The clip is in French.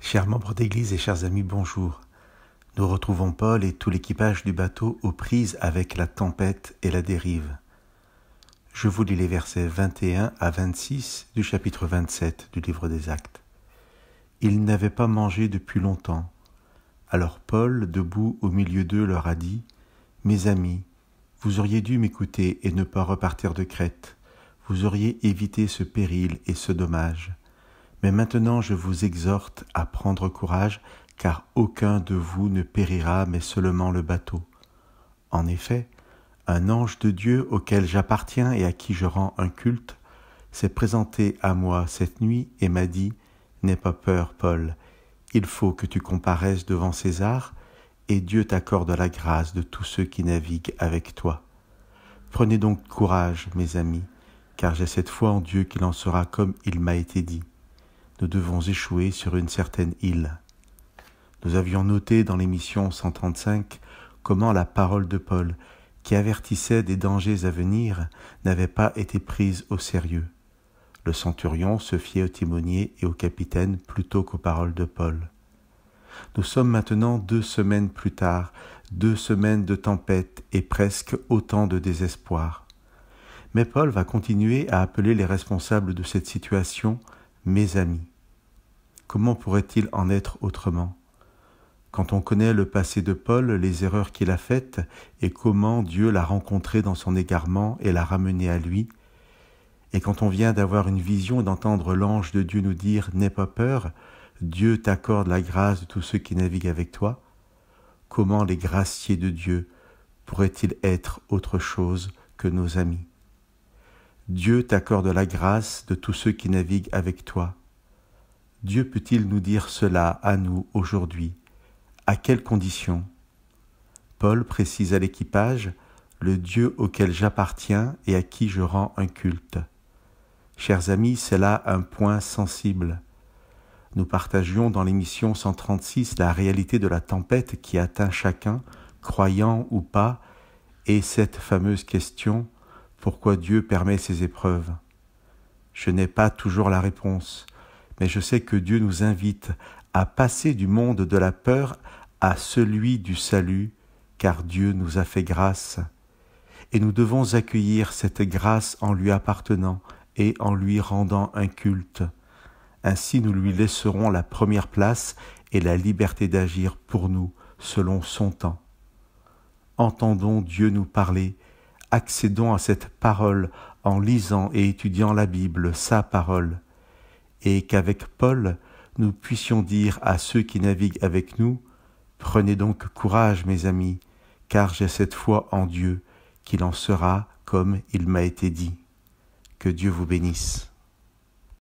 Chers membres d'Église et chers amis, bonjour. Nous retrouvons Paul et tout l'équipage du bateau aux prises avec la tempête et la dérive. Je vous lis les versets 21 à 26 du chapitre 27 du livre des Actes. Ils n'avaient pas mangé depuis longtemps. Alors Paul, debout au milieu d'eux, leur a dit : « Mes amis, vous auriez dû m'écouter et ne pas repartir de Crète. Vous auriez évité ce péril et ce dommage. Mais maintenant je vous exhorte à prendre courage, car aucun de vous ne périra, mais seulement le bateau. En effet, un ange de Dieu auquel j'appartiens et à qui je rends un culte s'est présenté à moi cette nuit et m'a dit : « N'aie pas peur, Paul, il faut que tu comparaisses devant César, et Dieu t'accorde la grâce de tous ceux qui naviguent avec toi. Prenez donc courage, mes amis, car j'ai cette foi en Dieu qu'il en sera comme il m'a été dit. Nous devons échouer sur une certaine île. » Nous avions noté dans l'émission 135 comment la parole de Paul, qui avertissait des dangers à venir, n'avait pas été prise au sérieux. Le centurion se fiait au timonier et au capitaine plutôt qu'aux paroles de Paul. Nous sommes maintenant 2 semaines plus tard, 2 semaines de tempête et presque autant de désespoir. Mais Paul va continuer à appeler les responsables de cette situation « mes amis ». Comment pourrait-il en être autrement ? Quand on connaît le passé de Paul, les erreurs qu'il a faites et comment Dieu l'a rencontré dans son égarement et l'a ramené à lui, et quand on vient d'avoir une vision et d'entendre l'ange de Dieu nous dire « N'aie pas peur, Dieu t'accorde la grâce de tous ceux qui naviguent avec toi », comment les graciers de Dieu pourraient-ils être autre chose que nos amis ? Dieu t'accorde la grâce de tous ceux qui naviguent avec toi. Dieu peut-il nous dire cela à nous aujourd'hui ? À quelles conditions ? Paul précise à l'équipage « le Dieu auquel j'appartiens et à qui je rends un culte ». Chers amis, c'est là un point sensible. Nous partagions dans l'émission 136 la réalité de la tempête qui atteint chacun, croyant ou pas, et cette fameuse question « pourquoi Dieu permet ces épreuves ?» Je n'ai pas toujours la réponse, mais je sais que Dieu nous invite à passer du monde de la peur à celui du salut, car Dieu nous a fait grâce. Et nous devons accueillir cette grâce en lui appartenant et en lui rendant un culte. Ainsi nous lui laisserons la première place et la liberté d'agir pour nous selon son temps. Entendons Dieu nous parler, accédons à cette parole en lisant et étudiant la Bible, sa parole, et qu'avec Paul, nous puissions dire à ceux qui naviguent avec nous : « Prenez donc courage, mes amis, car j'ai cette foi en Dieu, qu'il en sera comme il m'a été dit. » Que Dieu vous bénisse.